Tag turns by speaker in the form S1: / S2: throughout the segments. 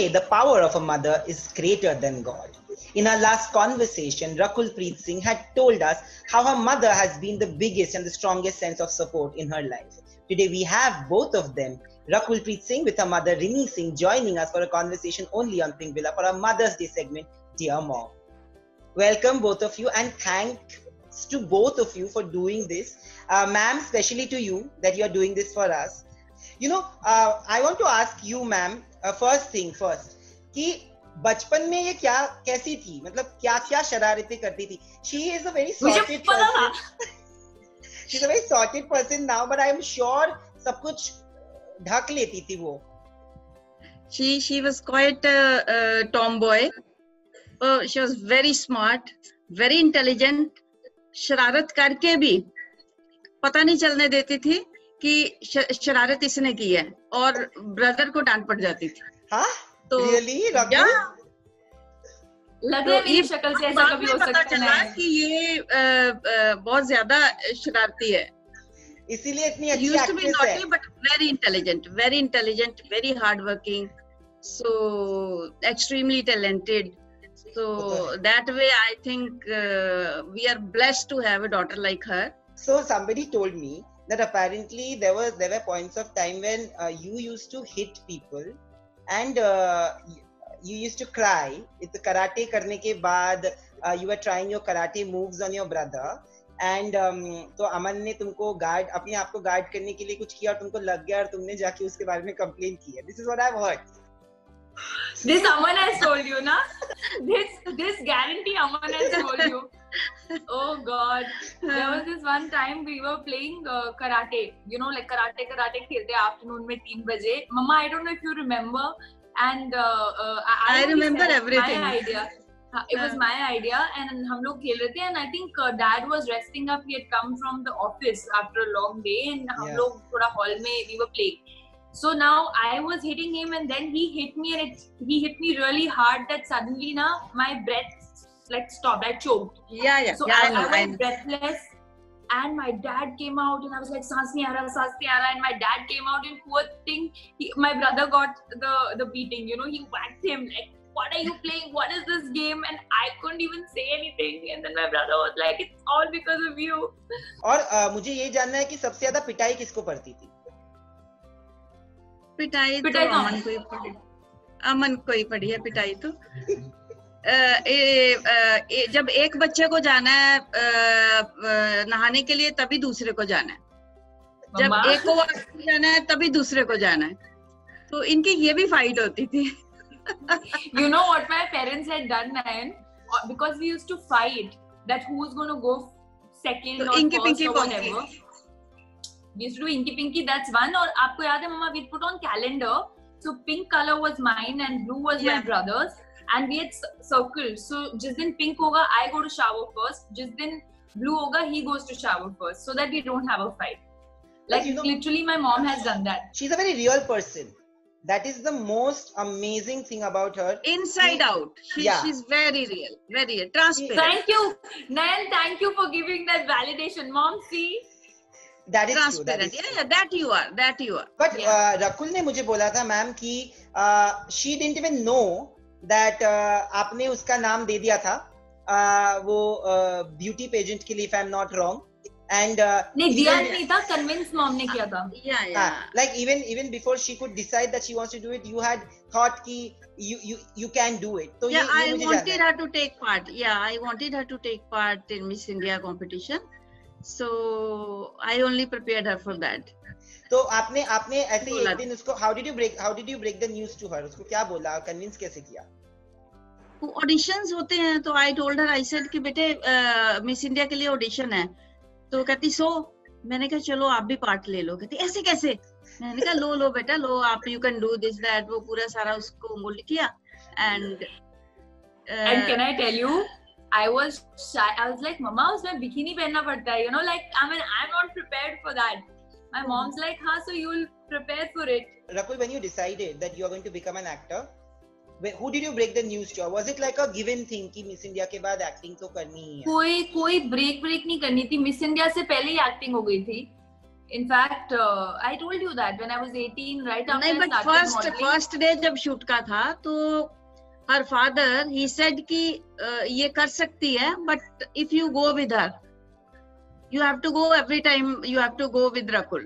S1: say the power of a mother is greater than God. In our last conversation, Rakul Preet Singh had told us how her mother has been the biggest and the strongest sense of support in her life. Today we have both of them, Rakul Preet Singh with her mother Rini Singh, joining us for a conversation only on Pink Villa for our Mother's Day segment, Dear Mom. Welcome both of you, and thanks to both of you for doing this. Ma'am, especially to you that you are doing this for us. I want to ask you, ma'am, first thing first, कि बचपन में ये कैसी थी, मतलब क्या शरारतें करती थी? She is a very sorted person. She's a very sorted person now, but I am sure सब कुछ ढक लेती थी वो.
S2: She was quite a tomboy. She was very smart, very intelligent. शरारत करके भी पता नहीं चलने देती थी कि शरारत इसने की है, और ब्रदर को डांट पड़ जाती थी.
S1: हाँ? तो really?
S3: लग रहा है मेरी शक्ल से ऐसा कभी हो सकता है
S2: कि ये बहुत ज्यादा शरारती है,
S1: इसीलिए इतनी अच्छी एक्ट्रेस है.
S2: But very intelligent, very hardworking, so extremely talented. So that way, I think we are blessed to have a daughter like her.
S1: So somebody told me that apparently there were points of time when you used to hit people and you used to cry. It's karate करने के बाद you were trying your karate moves on your brother, and तो अमन ने तुमको अपने आप को guard करने के लिए कुछ किया और तुमको लग गया और तुमने जाके उसके बारे में कंप्लेन की है. This is what I've heard.
S3: This Aman has told you, na? This guarantee Aman has told you. Oh God! There was this one time we were playing karate. You know, like karate खेलते afternoon में 3 बजे. Mama, I don't know if you remember. And
S2: I remember everything.
S3: My idea. It was my idea, and हम लोग खेल रहे थे, and I think Dad was resting up. He had come from the office after a long day, and हम लोग थोड़ा hall में we were playing. So now I was hitting him, and then he hit me, and he hit me really hard that suddenly my breath like stopped. I choked.
S2: Yeah.
S3: So I went breathless, and my dad came out, and I was like, "Saans nahi aa raha," and my dad came out, and poor thing, my brother got the beating. You know, he whacked him like, "What are you playing? What is this game?" And I couldn't even say anything, and then my brother was like, "It's all because of you."
S1: और मुझे ये जानना है कि सबसे ज्यादा पिटाई किसको पड़ती थी?
S2: पिटाई तो अमन को ही पड़ी है पिटाई तो. जब एक बच्चे को जाना है नहाने के लिए तभी दूसरे को जाना है, जब एक को जाना है तभी दूसरे को जाना है, तो इनकी ये भी फाइट होती थी.
S3: You know what my parents had done, man? Because we used to fight that who's going to go second or first or whatever. We used to do Inky Pinky, that's one. और आपको याद है मम्मा, we put on calendar. So pink color was mine and blue was my brother's, and we had circles. So जिस दिन pink होगा, I go to shower first. जिस दिन blue होगा, he goes to shower first, so that we don't have a fight. Like literally, my mom has done that.
S1: She's a very real person. That is the most amazing thing about her.
S2: Inside out. She's very real, very transparent.
S3: Thank you, Nayan. Thank you for giving that validation, Mom. See.
S1: That is
S2: transparent.
S1: True.
S2: Yeah, that you are.
S1: But Rakul ने मुझे बोला था ma'am कि she didn't even know that आपने उसका नाम दे दिया था वो beauty pageant के लिए, if I'm not wrong. And
S3: नहीं दिया नहीं था, convince mom ने किया था.
S2: Yeah.
S1: Like even before she could decide that she wants to do it, you had thought कि you can do it. So
S2: I wanted her to take part. Yeah, I wanted her to take part in Miss India competition. So I only prepared her for that.
S1: तो आपने ऐसे ही एक दिन उसको how did you break the news to her? उसको क्या बोला, convince कैसे किया?
S2: Auditions होते हैं, तो I told her, I said कि बेटे Miss India के लिए audition है. तो कहती मैंने कहा चलो आप भी पार्ट ले लो. कहती ऐसे कैसे? मैंने कहा लो बेटा लो, आप you can do this that, वो पूरा सारा उसको मोल्ड किया. And
S3: can I tell you, I was shy. I was like, Mama, उसमें bikini पहनना पड़ता है, you know, like I'm not prepared for that. My mom's like, हाँ, so you'll prepare for it.
S1: Rakul, when you decided that you are going to become an actor, who did you break the news to? Was it like a given thing कि Miss India के बाद acting तो करनी ही है?
S3: कोई break नहीं करनी थी. Miss India से पहले ही acting हो गई थी. In fact, I told you that when I was 18, right after
S2: नहीं,
S3: I
S2: but
S3: started
S2: first day जब shoot का था, तो her father, he said कि ये कर सकती है, but if you go with her, you have to go every time. You have to go with Rakul.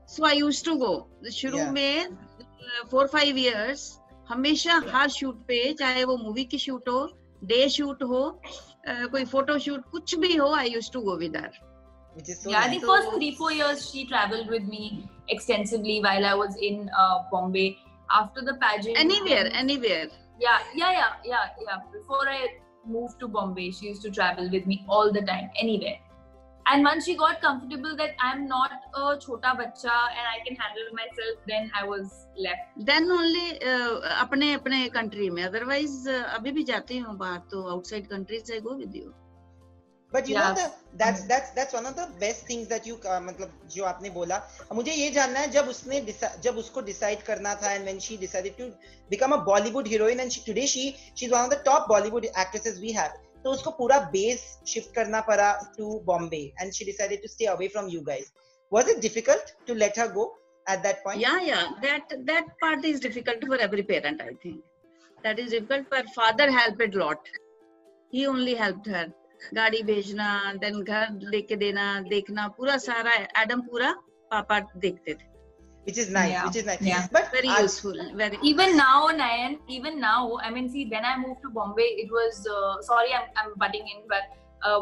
S2: So I used to go. शुरू में 4-5 years हमेशा हर shoot पे, चाहे वो movie की shoot हो, day shoot हो, कोई photo shoot, कुछ भी हो, I used to go with her.
S1: Which is so
S3: yeah,
S1: nice.
S3: the first 3-4 years she traveled with me extensively while I was in Bombay. After the pageant,
S2: anywhere.
S3: Yeah. Before I moved to Bombay, she used to travel with me all the time, anywhere. And once she got comfortable that I'm not a chota bacha and I can handle myself, then I was left.
S2: Then only अपने country में. Otherwise, अभी भी जाती हूँ बाहर, तो outside countries I go with you.
S1: But you know that's one of the best things that you मतलब जो आपने बोला. मुझे ये जानना है, जब उसको decide करना था, and when she decided to become a Bollywood heroine, and today she's one of the top Bollywood actresses we have. तो उसको पूरा base shift करना पड़ा to Bombay, and she decided to stay away from you guys. Was it difficult to let her go at that point?
S2: Yeah. That part is difficult for every parent, I think. That is difficult, but father helped a lot. He only helped her. गाड़ी भेजना, then घर लेके देना, देखना, पूरा सारा Adam पूरा पापा देखते थे.
S1: Which is nice.
S3: Yeah.
S2: But very useful.
S3: Even now, Nayan, I mean, see, when I moved to Bombay, it was, sorry, I'm butting in, but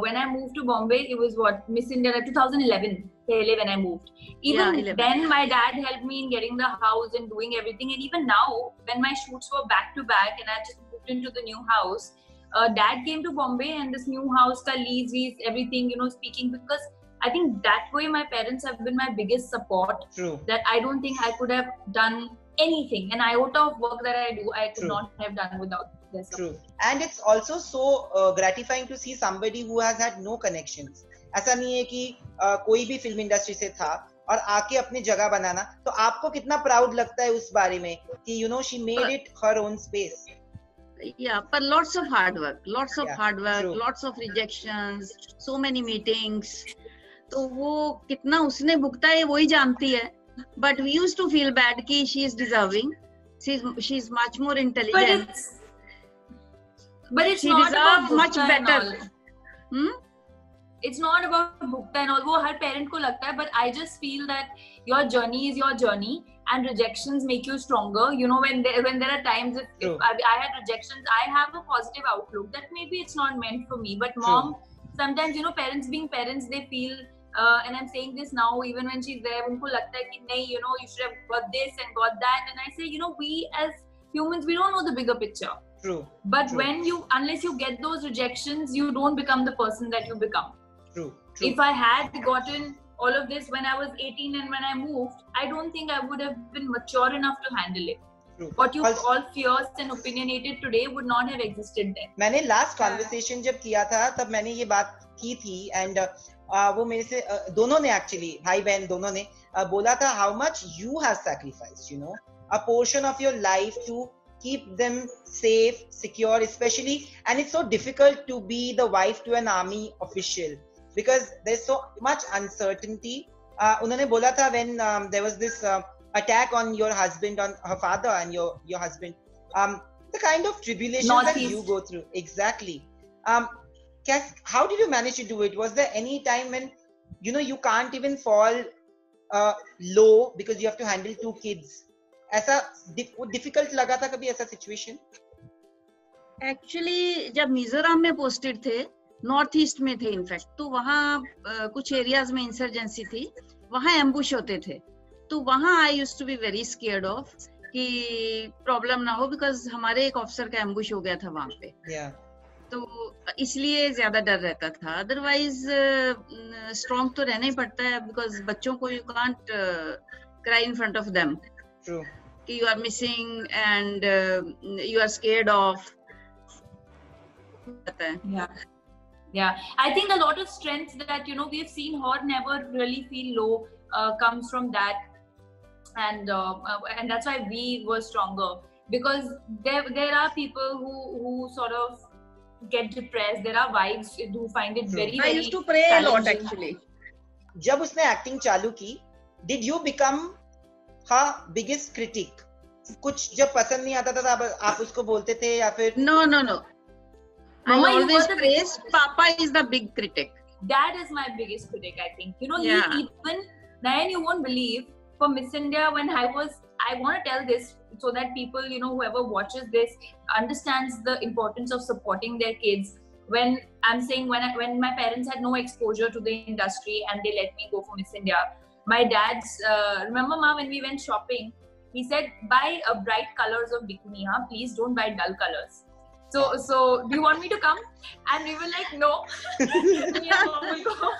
S3: when I moved to Bombay, it was what, Miss India 2011, when I moved. Even then, my dad helped me in getting the house and doing everything. And even now, when my shoots were back to back and I just moved into the new house, dad came to Bombay and this new house ka lease, everything, speaking, because I think that way my parents have been my biggest support.
S1: True.
S3: That I don't think I could have done anything, an iota of work that I do, I could not have done without their support.
S1: True. And it's also so gratifying to see somebody who has had no connections. ऐसा नहीं है कि कोई भी film industry से था और आके अपनी जगह बनाना, तो आपको कितना प्राउड लगता है उस बारे में कि she made it her own space.
S2: Yeah, but lots of hard work, true. Lots of rejections, so many meetings. तो वो कितना उसने भुगता है वो ही जानती है. But we used to feel bad कि she is deserving. She's much more intelligent.
S3: But it's
S2: she
S3: not about
S2: much better.
S3: It's not about bhukta and all. वो हर parent को लगता है. But I just feel that your journey is your journey. And rejections make you stronger. When there are times if I had rejections, I have a positive outlook that maybe it's not meant for me. But mom, sometimes parents being parents, they feel, and I'm saying this now, even when she's there, unko lagta hai ki nahi, you should have got this and got that. And I say, we as humans, we don't know the bigger picture.
S1: True.
S3: But unless you get those rejections, you don't become the person that you become.
S1: True.
S3: If I had gotten all of this when I was 18 and when I moved, I don't think I would have been mature enough to handle it.
S1: True.
S3: What you call fierce and opinionated today would not have existed then.
S1: मैंने last conversation जब किया था तब मैंने ये बात की थी, and वो मेरे से दोनों ने actually भाई बहन दोनों ने बोला था how much you have sacrificed, a portion of your life to keep them safe, secure, especially, and it's so difficult to be the wife to an army official. Because there's so much uncertainty. उन्होंने बोला था when there was this attack on your husband, on her father and your husband, the kind of tribulations that you go through. Exactly. How did you manage to do it? Was there any time when you can't even fall low because you have to handle 2 kids? ऐसा difficult लगा था कभी ऐसा situation?
S2: Actually, जब मिजोरम में posted थे, north east में थे इनफैक्ट, तो वहाँ कुछ एरियाज में इंसर्जेंसी थी, वहाँ एम्बुश होते थे, तो वहाँ I used to be very scared of कि प्रॉब्लम ना हो, बिकॉज हमारे एक ऑफिसर का एम्बुश हो गया था वहाँ पे. तो इसलिए ज्यादा डर रहता था. अदरवाइज स्ट्रॉन्ग तो रहना ही पड़ता है, बिकॉज बच्चों को you can't cry in front of them कि you are missing and you are scared of.
S3: Yeah, I think a lot of strength that we've seen her never really feel low comes from that, and that's why we were stronger, because there are people who sort of get depressed. There are wives who find it very
S2: I used to pray a lot actually.
S1: जब उसने acting चालू की, did you become her biggest critic? कुछ जब पसंद नहीं आता था तब आप उसको बोलते थे या फिर?
S2: No. I
S3: Mama, you
S2: always
S3: were the
S2: praise Papa is the big critic.
S3: Dad is my biggest critic, I think. You know,
S2: Yeah.
S3: he even, Nayan, you won't believe, for Miss India, when I want to tell this so that people, you know, whoever watches this understands the importance of supporting their kids. When I'm saying, when my parents had no exposure to the industry and they let me go for Miss India, my dad's, remember Ma, when we went shopping, he said, buy bright colors of bikini, huh? Please don't buy dull colors. So do you want me to come? And we were like, no. Me and Mom will go.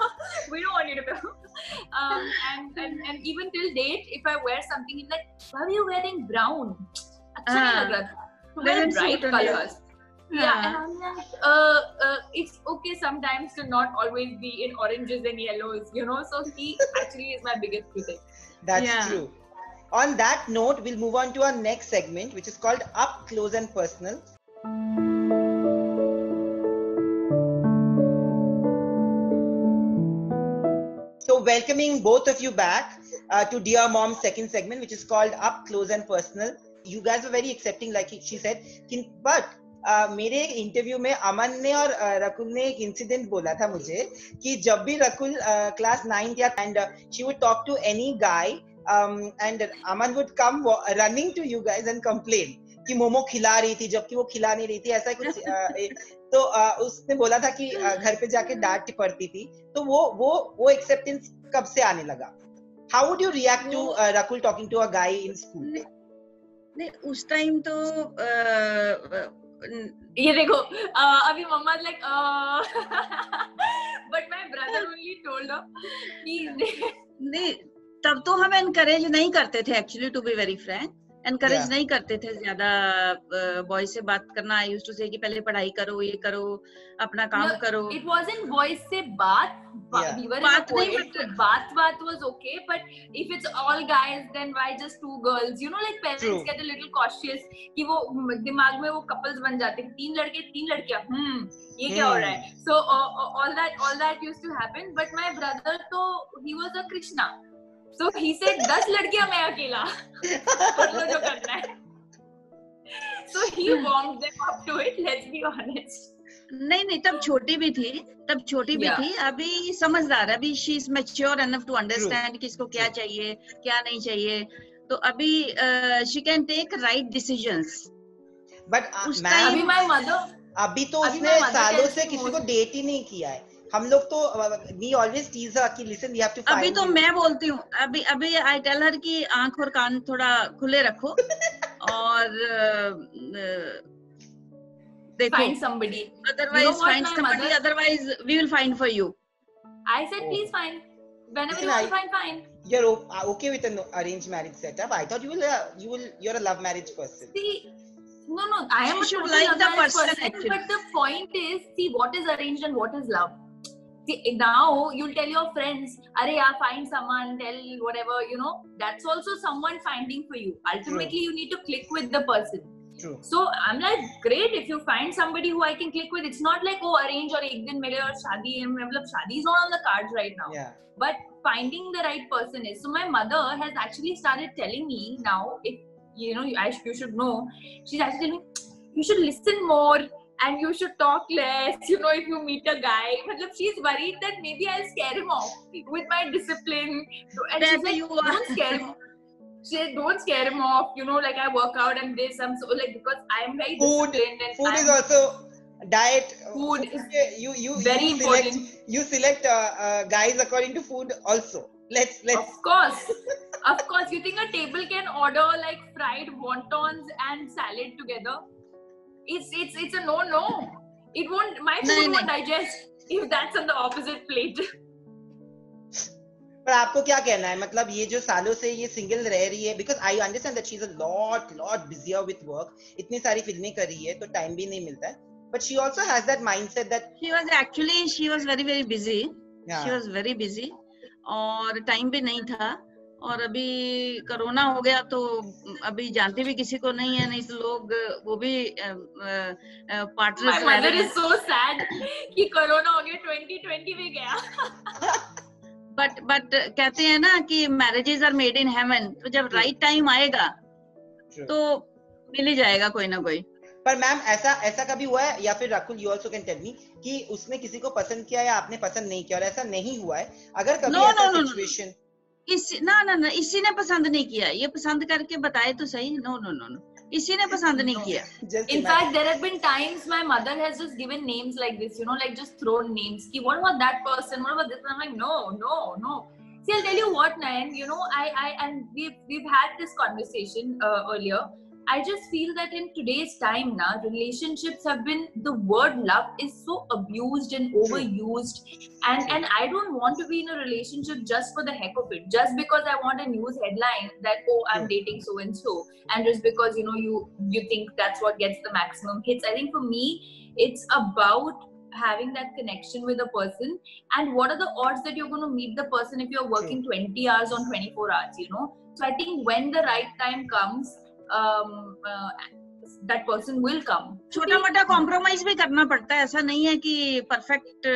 S3: We don't want you to come. And even till date, if I wear something, he's like, why are you wearing brown? Achha nahi lag raha tha. Wear bright colors. Yeah, and I'm like, it's okay sometimes to not always be in oranges and yellows, you know. So he actually is my biggest critic.
S1: That's true. On that note, we'll move on to our next segment, which is called Up Close and Personal. So welcoming both of you back to Dear Mom's second segment, which is called Up Close and Personal. You guys were very accepting, like she said. But मेरे interview में अमन ने और रकुल ने एक incident बोला था मुझे कि जब भी रकुल क्लास 9th या and she would talk to any guy and Aman would come running to you guys and complain कि मोमो खिला रही थी जबकि वो खिला नहीं रही थी, ऐसा कुछ तो उसने बोला था कि घर पे जाके डांट पड़ती थी. तो वो एक्सेप्टेंस कब से आने लगा? How would you react to Rakul talking to a guy in school?
S2: नहीं, उस टाइम तो
S3: ये देखो अभी मम्मा like but my brother only told कि
S2: नहीं, तब तो हम एनकरेज नहीं करते थे actually, to be very frank. Encourage नहीं करते थे ज्यादा बॉयज से बात करना. आई यूज्ड टू से कि पहले पढ़ाई करो, ये करो, अपना काम करो.
S3: इट वाजंट बॉयज से बात we were
S2: बात नहीं,
S3: बात was okay, but if it's all guys then why just two girls, you know, like parents get a little cautious कि वो दिमाग में वो couples बन जाते हैं, 3 लड़के 3 लड़कियां, ये क्या हो रहा है. So all that used to happen, but my brother तो he was a Krishna, so he said 10 लड़कियां मैं अकेला कर लो जो करना है. So he warmed them up to it, let's be honest.
S2: नहीं, तब छोटी भी थी. अभी समझदार है. अभी she is mature enough to understand कि इसको क्या चाहिए, क्या नहीं चाहिए. तो अभी she can take right decisions.
S1: But
S3: अभी माय मदर,
S1: अभी तो उसने सालों से किसी को डेट ही नहीं किया है. हम लोग तो वी ऑलवेज टीज हर कि listen we have to find.
S2: अभी तो मैं बोलती हूँ, अभी आई टेल हर कि आंख और कान थोड़ा खुले रखो और देखो,
S3: find somebody,
S2: otherwise, you know, find somebody, otherwise we will find for you.
S3: I said please find whenever you want to find.
S1: You're okay with an arranged marriage setup? I thought you're a love marriage person.
S3: See, no, I am
S2: should like the person actually.
S3: But the point is, see, what is arranged and what is love. See, now you'll tell your friends, "Arey, find someone, tell whatever," you know. That's also someone finding for you. Ultimately, you need to click with the person.
S1: True.
S3: So I'm like, great if you find somebody who I can click with. It's not like, oh, arrange or ek din mile or shaadi. Shaadi is not on the cards right now.
S1: Yeah.
S3: But finding the right person is. So my mother has actually started telling me now, if you know, you should know. She's actually telling me, you should listen more and you should talk less. You know, if you meet a guy, she's worried that maybe I'll scare him off with my discipline. And she's like, don't scare him. She said, don't scare him off, you know, like I work out and this, I'm so like, because I'm very disciplined. And
S1: food is also diet.
S3: Food is
S1: you
S3: very important.
S1: You select guys according to food also. Let's.
S3: Of course. You think a table can order like fried wontons and salad together? It's a no. It won't. My food won't digest if that's on the opposite plate.
S1: पर आपको क्या कहना है, मतलब ये जो सालों से ये सिंगल रह रही है, because I understand that she is a lot busier with work, इतनी सारी फिल्में कर रही है तो टाइम भी नहीं मिलता है, but she also has that mindset that
S2: she was very busy. She was very busy और टाइम भी नहीं था. और अभी कोरोना हो गया तो अभी जानते भी किसी को नहीं है, नहीं तो लोग वो भी partners.
S3: My mother is so sad कि कोरोना हो गया, 2020 भी गया.
S2: बट कहते हैं ना कि marriages are made in heaven, तो जब राइट टाइम आएगा तो मिल ही जाएगा कोई ना कोई।
S1: पर मैम ऐसा कभी हुआ है, या फिर Rakul you also can tell me, कि उसने किसी को पसंद किया या आपने पसंद नहीं किया और ऐसा नहीं हुआ है? अगर कभी ऐसा सिचुएशन
S2: ना इसी ने पसंद नहीं किया, ये पसंद करके बताए तो सही। नो इसी ने पसंद नहीं किया।
S3: In fact, there have been times my mother has just given names like this, you know, like just thrown names. Ki, what about that person? What about this? And I'm like, no. See, I'll tell you what, Nayan, you know, and we've had this conversation earlier. I just feel that in today's time now, relationships have been, the word love is so abused and overused. And I don't want to be in a relationship just for the heck of it. Just because I want a news headline that, oh, I'm dating so-and-so. And just because, you know, you think that's what gets the maximum hits. I think for me, it's about having that connection with a person. And what are the odds that you're going to meet the person if you're working 20 hours on 24 hours, you know? So I think when the right time comes, that person will come.
S2: छोटा मोटा compromise भी करना पड़ता है, ऐसा नहीं है कि परफेक्ट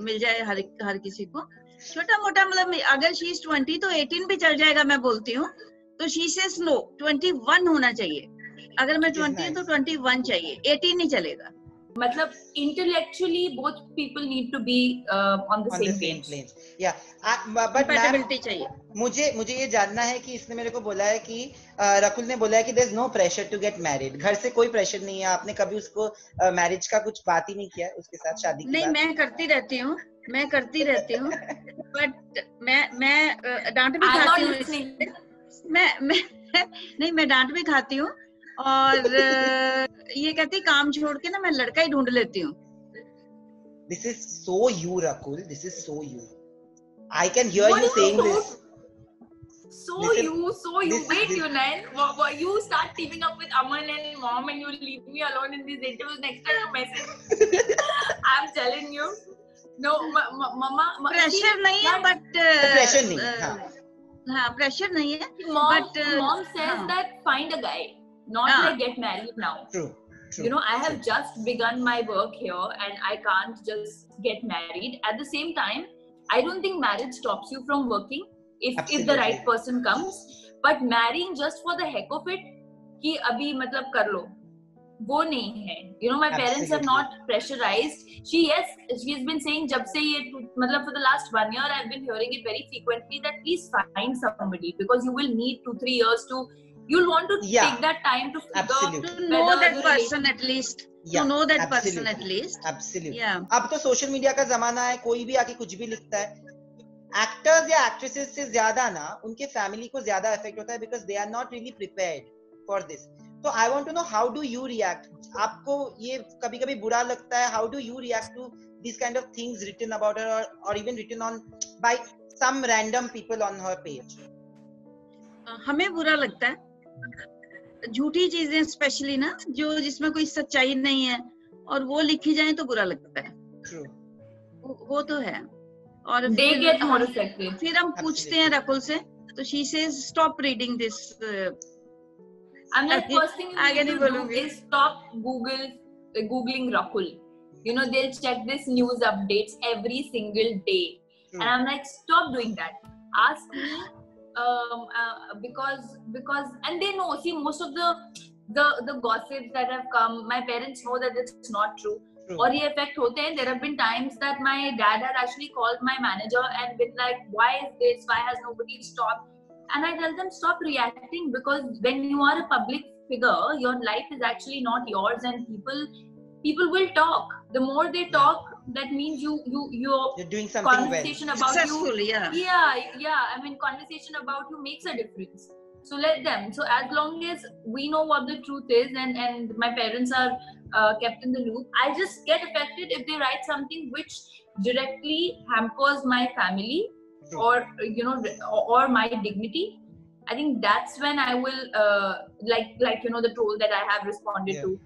S2: मिल जाए हर किसी को। छोटा मोटा मतलब अगर शी इज 20 तो 18 भी चल जाएगा, मैं बोलती हूँ। तो शी सेज नो, 21 होना चाहिए। अगर मैं 20 तो 21 चाहिए, 18 नहीं चलेगा।
S3: मतलब intellectually both people need to be on the same page.
S1: Yeah, but
S2: compatibility चाहिए।
S1: मुझे ये जानना है कि इसने मेरे को बोला है कि रकुल ने बोला है कि there is no pressure to get married। घर से कोई प्रेशर नहीं है। आपने कभी उसको मैरिज का कुछ बात ही नहीं किया उसके साथ, शादी की
S2: नहीं, मैं करती रहती हूँ बट मैं डांट भी खाती हूँ। मैं डांट भी खाती हूँ और ये कहती काम छोड़ के ना मैं लड़का ही ढूंढ लेती हूँ।
S1: This is so you, Rakul. This is so you. I can hear you saying this.
S3: So you. Wait, you start teaming up with Aman and mom, and you leave me alone in these interviews. Next time you message. I'm telling you. No, mama.
S2: Pressure नहीं है, but
S1: pressure नहीं।
S2: हाँ, pressure नहीं है।
S3: Mom says that find a guy. Not like get married now.
S1: True.
S3: You know, I have just begun my work here and I can't just get married. At the same time, I don't think marriage stops you from working if the right person comes. But marrying just for the heck of it, कि अभी मतलब कर लो, वो नहीं है. You know, my parents are not pressurized. She's been saying जब से ये मतलब for the last 1 year, I've been hearing it very frequently that please find somebody because you will need 2-3 years to. You'll want to take that time to
S2: know that person at least. To know that person at least.
S1: Absolutely.
S2: Yeah.
S1: अब तो social media का जमाना है, कोई भी आके कुछ भी लिखता है। एक्टर्स या एक्ट्रेसेस से ज्यादा ना उनके फैमिली को ज्यादा इफेक्ट होता है because they are not really prepared for this. So I want to know how do you react? आपको ये कभी-कभी बुरा लगता है? How do you react to these kind of things written about her or even written on by some random people on her page?
S2: हमें बुरा लगता है, झूठी चीजें स्पेशली ना जो जिसमें कोई सच्चाई नहीं है और वो लिखी जाए तो बुरा लगता है।
S1: True.
S2: वो तो है। और फिर हम पूछते हैं रकुल से, तो she says stop reading this.
S3: I'm like, first thing you need to do is stop googling Rakul. You know, they'll check this news updates every single day. And I'm like, stop doing that. Ask me because and they know, see, most of the gossips that have come, my parents know that it's not true. Or ये effect होते हैं. There have been times that my dad had actually called my manager and been like, why is this? Why has nobody stopped? And I tell them, stop reacting, because when you are a public figure, your life is actually not yours, and people will talk. The more they talk, that means you're
S1: doing something
S3: conversation
S1: well.
S3: About
S2: successfully,
S3: you. Yeah. I mean, conversation about you makes a difference. So let them. So as long as we know what the truth is, and my parents are kept in the loop, I just get affected if they write something which directly hampers my family. Or you know, or my dignity. I think that's when I will like you know, the troll that I have responded to.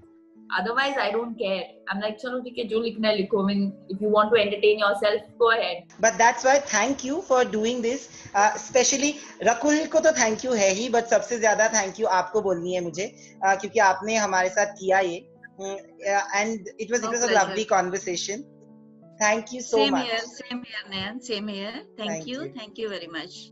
S3: Otherwise, I don't care. I'm like, chalo theek hai, jo likhna hai likho. I mean, if you want to entertain yourself, go ahead.
S1: But that's why thank you for doing this. Especially Rakul को तो thank you है ही, but सबसे ज़्यादा thank you आपको बोलनी है मुझे, क्योंकि आपने हमारे साथ किया ये, and it was a lovely conversation. Thank you so much.
S2: Same here, Nayan. Same here. Thank you. Thank you very much.